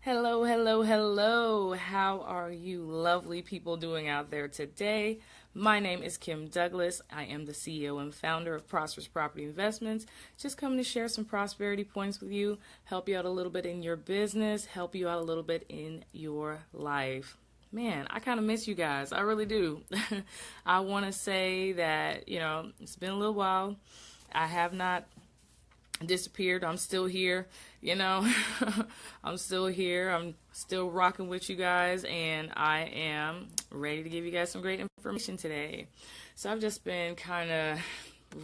Hello, hello, hello. How are you lovely people doing out there today? My name is Kim Douglas. I am the CEO and founder of Prosperous Property Investments. Just coming to share some prosperity points with you, help you out a little bit in your business, help you out a little bit in your life. Man, I kind of miss you guys. I really do. I want to say that, it's been a little while. I have not disappeared. I'm still here, you know. I'm still here. I'm still rocking with you guys, and I am ready to give you guys some great information today. So I've just been kind of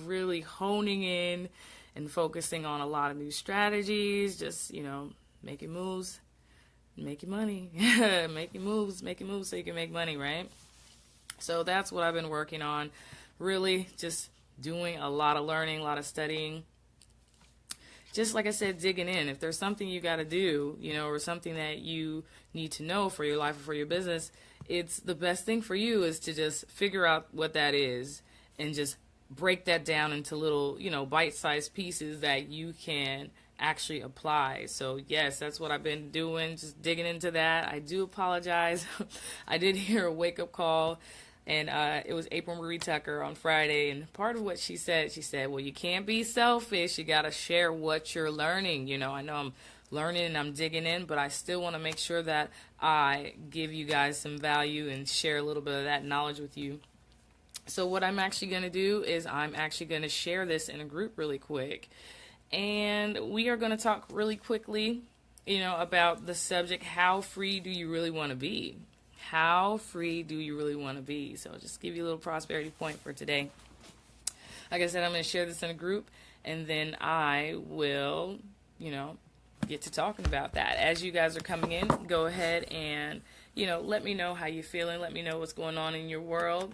really honing in and focusing on a lot of new strategies, just, making moves, making money, making moves so you can make money, right? So that's what I've been working on, really just doing a lot of learning, a lot of studying, just like I said, digging in. If there's something you got to do, or something that you need to know for your life or for your business, it's the best thing for you is to just figure out what that is and just break that down into little, bite-sized pieces that you can actually apply. So yes, that's what I've been doing, just digging into that. I do apologize. I did hear a wake-up call, and it was April Marie Tucker on Friday, and part of what she said, well, you can't be selfish. You got to share what you're learning. I know I'm learning and I'm digging in, but I still want to make sure that I give you guys some value and share a little bit of that knowledge with you. So what I'm actually going to do is I'm actually going to share this in a group really quick. And we are going to talk really quickly, about the subject, how free do you really want to be? How free do you really want to be? So I'll just give you a little prosperity point for today. Like I said, I'm going to share this in a group, and then I will, get to talking about that. As you guys are coming in, go ahead and, let me know how you're feeling. Let me know what's going on in your world.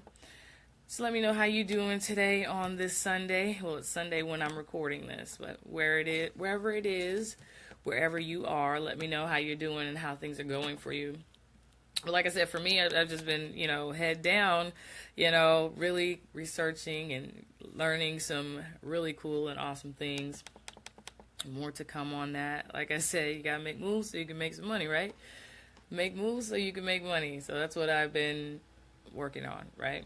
So let me know how you're doing today on this Sunday. Well, it's Sunday when I'm recording this, but wherever it is, wherever you are, let me know how you're doing and how things are going for you. But like I said, for me, I've just been, head down, really researching and learning some really cool and awesome things. More to come on that. Like I said, you got to make moves so you can make some money, right? Make moves so you can make money. So that's what I've been working on, right?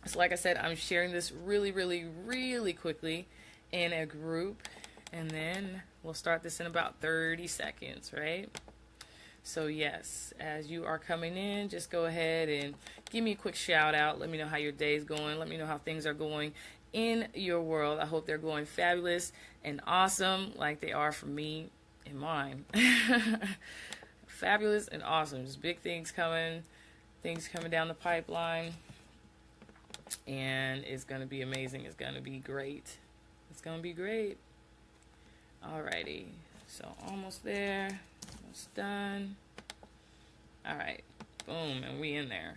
So like I said, I'm sharing this really, really, really quickly in a group. And then we'll start this in about 30 seconds, right? So yes, as you are coming in, just go ahead and give me a quick shout out. Let me know how your day's going. Let me know how things are going in your world. I hope they're going fabulous and awesome like they are for me and mine. Fabulous and awesome. Just big things coming down the pipeline. And it's going to be amazing. It's going to be great. It's going to be great. Alrighty. So almost there. Almost done. Alright. Boom. And we in there.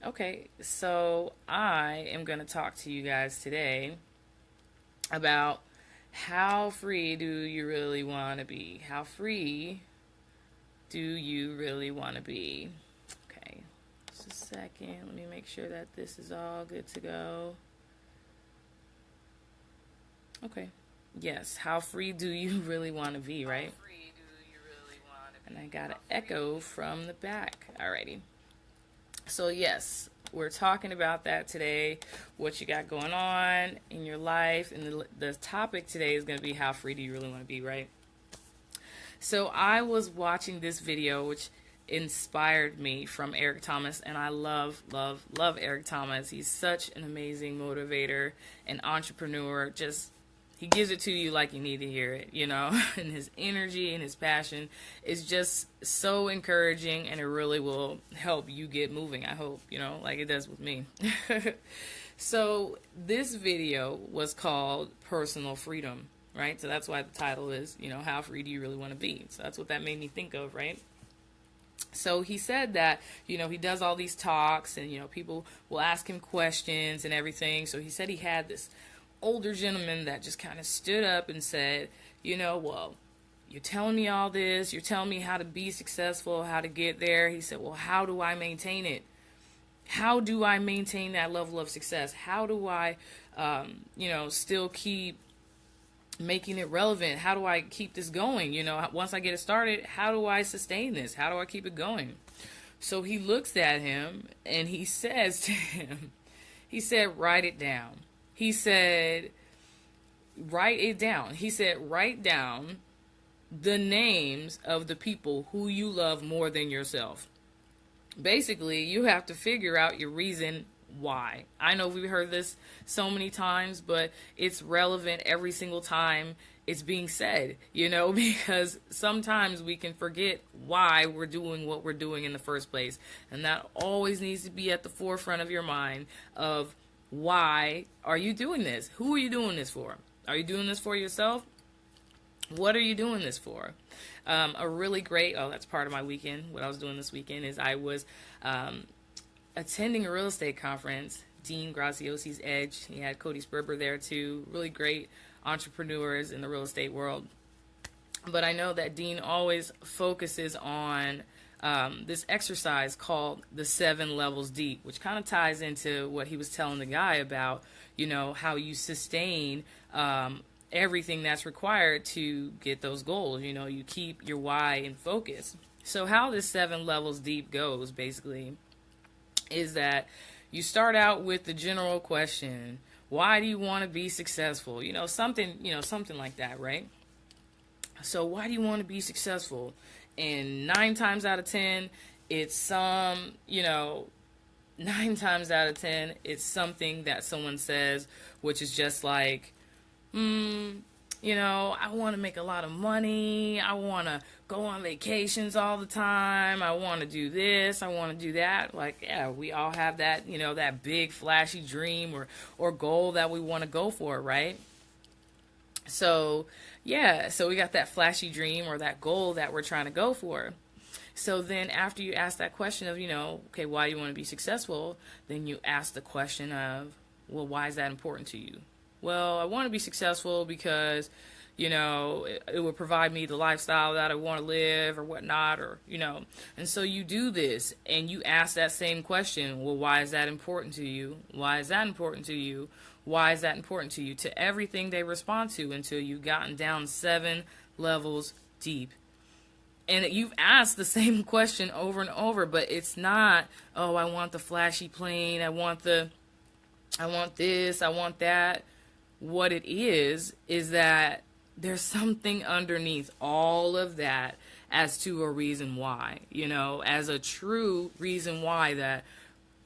Okay. So I am going to talk to you guys today about how free do you really want to be? How free do you really want to be? Okay. Just a second. Let me make sure that this is all good to go. Okay. Yes. How free do you really want to be, right? And I got an echo from the back. Alrighty. So yes, we're talking about that today. What you got going on in your life, and the topic today is going to be how free do you really want to be, right? So I was watching this video, which inspired me, from Eric Thomas, and I love Eric Thomas. He's such an amazing motivator and entrepreneur. Just he gives it to you like you need to hear it, and his energy and his passion is just so encouraging, and it really will help you get moving, I hope, like it does with me. So this video was called Personal Freedom, right? So that's why the title is, how free do you really want to be? So that's what that made me think of, right? So he said that, he does all these talks, and, people will ask him questions and everything. So he said he had this older gentleman that just kind of stood up and said, well, you're telling me all this, you're telling me how to be successful, how to get there. He said, well, how do I maintain it? How do I maintain that level of success? How do I, still keep making it relevant. How do I keep this going? Once I get it started, how do I sustain this? How do I keep it going? So he looks at him and he says to him, he said, write it down. He said, write it down. He said, write down the names of the people who you love more than yourself. Basically, you have to figure out your reason why. I know we've heard this so many times, but it's relevant every single time it's being said, because sometimes we can forget why we're doing what we're doing in the first place. And that always needs to be at the forefront of your mind of why are you doing this? Who are you doing this for? Are you doing this for yourself? What are you doing this for? A really great, that's part of my weekend. What I was doing this weekend is I was attending a real estate conference, Dean Graziosi's Edge. He had Cody Sperber there too. Really great entrepreneurs in the real estate world. But I know that Dean always focuses on this exercise called the 7 levels deep, which kind of ties into what he was telling the guy about, how you sustain everything that's required to get those goals. You keep your why in focus. So how this 7 levels deep goes, basically, is that you start out with the general question, why do you want to be successful? Something like that, right? So why do you want to be successful? And 9 times out of 10, it's 9 times out of 10, it's something that someone says, which is just like, I want to make a lot of money. I want to go on vacations all the time. I want to do this. I want to do that. Like, yeah, we all have that, that big flashy dream or goal that we want to go for, right? So, yeah, so we got that flashy dream or that goal that we're trying to go for. So then after you ask that question of, okay, why do you want to be successful? Then you ask the question of, well, why is that important to you? Well, I want to be successful because, it would provide me the lifestyle that I want to live or whatnot, and so you do this and you ask that same question. Well, why is that important to you? Why is that important to you? Why is that important to you? To everything they respond to until you've gotten down 7 levels deep. And you've asked the same question over and over, but it's not, oh, I want the flashy plane. I want this, I want that. What it is that there's something underneath all of that as to a reason why, as a true reason why that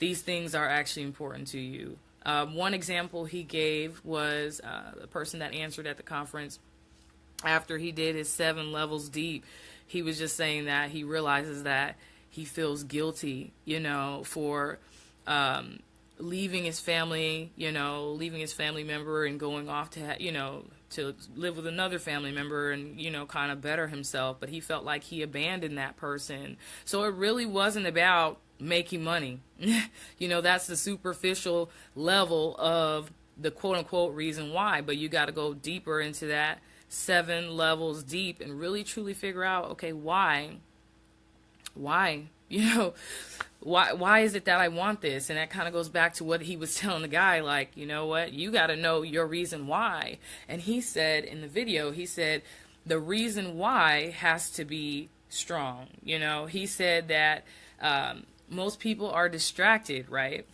these things are actually important to you. One example he gave was the person that answered at the conference after he did his 7 levels deep. He was just saying that he realizes that he feels guilty, for leaving his family, leaving his family member and going off to live with another family member and, kind of better himself. But he felt like he abandoned that person. So it really wasn't about making money. That's the superficial level of the quote unquote reason why. But you got to go deeper into that 7 levels deep and really truly figure out, okay, why, why is it that I want this? And that kind of goes back to what he was telling the guy, like, you know what, you got to know your reason why. And he said in the video, the reason why has to be strong. He said that most people are distracted, right?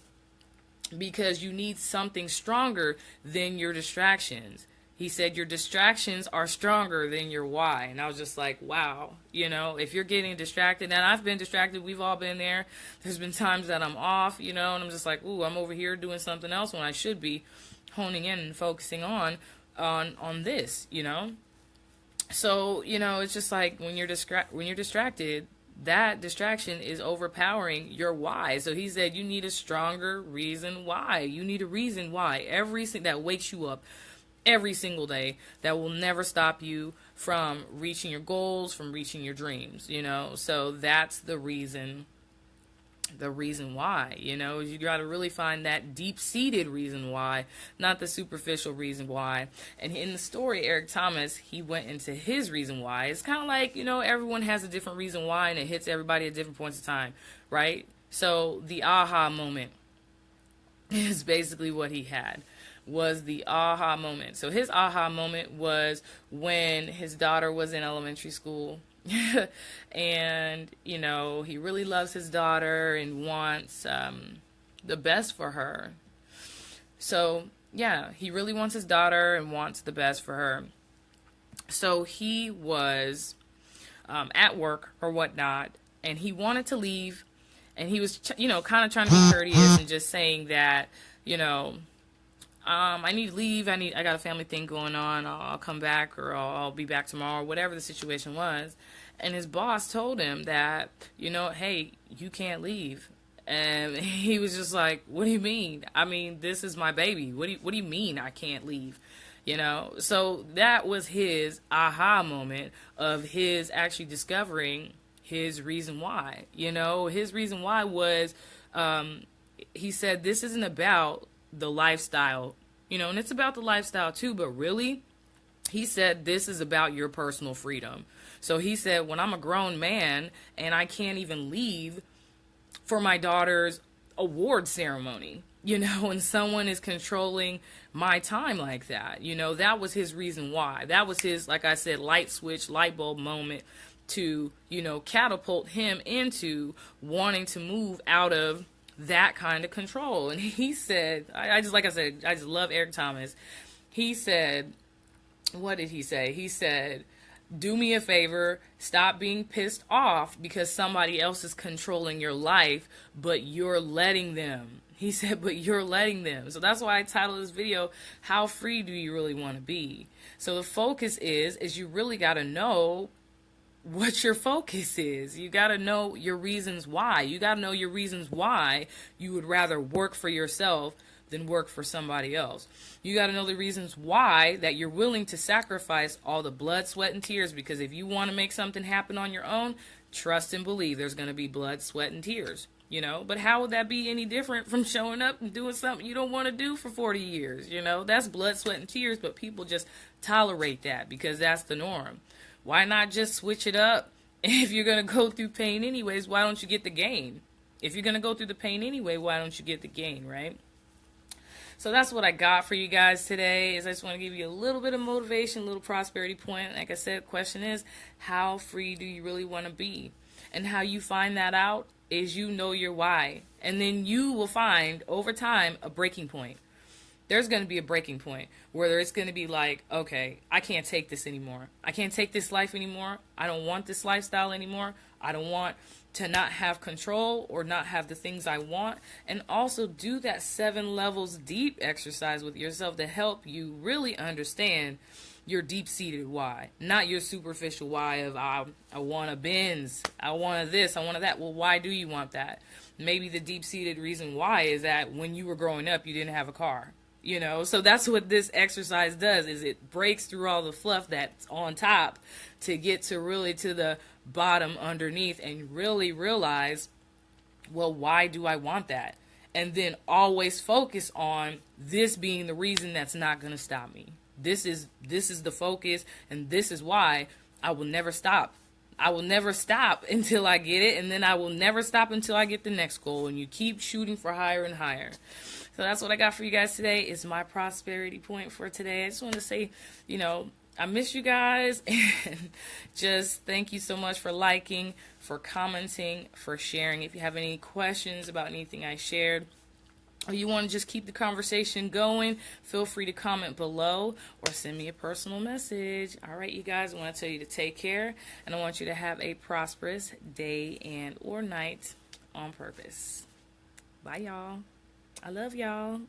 Because you need something stronger than your distractions. He said your distractions are stronger than your why. And I was just like, wow, if you're getting distracted, and I've been distracted, we've all been there. There's been times that I'm off, and I'm just like, ooh, I'm over here doing something else when I should be honing in and focusing on this, So, it's just like when you're distracted, that distraction is overpowering your why. So he said you need a stronger reason why. You need a reason why. Everything that wakes you up every single day that will never stop you from reaching your goals, from reaching your dreams, So that's the reason why, you got to really find that deep-seated reason why, not the superficial reason why. And in the story, Eric Thomas, he went into his reason why. It's kind of like, everyone has a different reason why, and it hits everybody at different points of time, right? So the aha moment is basically what he had. was the aha moment. So his aha moment was when his daughter was in elementary school. And, you know, he really loves his daughter and wants the best for her. So, yeah, he really wants his daughter and wants the best for her. So he was at work or whatnot, and he wanted to leave, and he was, you know, kind of trying to be courteous and just saying that, you know, I need to leave. I got a family thing going on. I'll come back, or I'll be back tomorrow, whatever the situation was. And his boss told him that, you know, hey, you can't leave. And he was just like, what do you mean? I mean, this is my baby. What do you mean I can't leave? You know, so that was his aha moment of his actually discovering his reason why. You know, his reason why was, he said, this isn't about the lifestyle, you know, and it's about the lifestyle too, but really, he said, this is about your personal freedom. So he said, when I'm a grown man and I can't even leave for my daughter's award ceremony, you know, and someone is controlling my time like that, you know, that was his reason why. That was his, like I said, light switch, light bulb moment to, you know, catapult him into wanting to move out of that kind of control. And he said, I just, like I said, I just love Eric Thomas. He said, what did he say? He said, do me a favor, stop being pissed off because somebody else is controlling your life, but you're letting them. He said, but you're letting them. So that's why I titled this video, How Free Do You Really Want to Be? So the focus is you really got to know what your focus is. You got to know your reasons why. You got to know your reasons why you would rather work for yourself than work for somebody else. You got to know the reasons why that you're willing to sacrifice all the blood, sweat, and tears, because if you want to make something happen on your own, trust and believe there's going to be blood, sweat, and tears, you know? But how would that be any different from showing up and doing something you don't want to do for 40 years, you know? That's blood, sweat, and tears, but people just tolerate that because that's the norm. Why not just switch it up? If you're going to go through pain anyways, why don't you get the gain? If you're going to go through the pain anyway, why don't you get the gain, right? So that's what I got for you guys today. Is I just want to give you a little bit of motivation, a little prosperity point. Like I said, the question is, how free do you really want to be? And how you find that out is you know your why. And then you will find, over time, a breaking point. There's going to be a breaking point where it's going to be like, okay, I can't take this anymore. I can't take this life anymore. I don't want this lifestyle anymore. I don't want to not have control or not have the things I want. And also do that 7 levels deep exercise with yourself to help you really understand your deep-seated why, not your superficial why of I want a Benz, I want this, I want that. Well, why do you want that? Maybe the deep-seated reason why is that when you were growing up, you didn't have a car. You know, so that's what this exercise does, is it breaks through all the fluff that's on top to get to really to the bottom underneath and really realize, well, why do I want that? And then always focus on this being the reason that's not going to stop me. This is the focus, and this is why I will never stop. I will never stop until I get it, and then I will never stop until I get the next goal, and you keep shooting for higher and higher. So that's what I got for you guys today. Is my prosperity point for today. I just want to say, you know, I miss you guys, and just thank you so much for liking, for commenting, for sharing. If you have any questions about anything I shared, or you want to just keep the conversation going, feel free to comment below or send me a personal message. All right, you guys, I want to tell you to take care, and I want you to have a prosperous day and or night on purpose. Bye, y'all. I love y'all.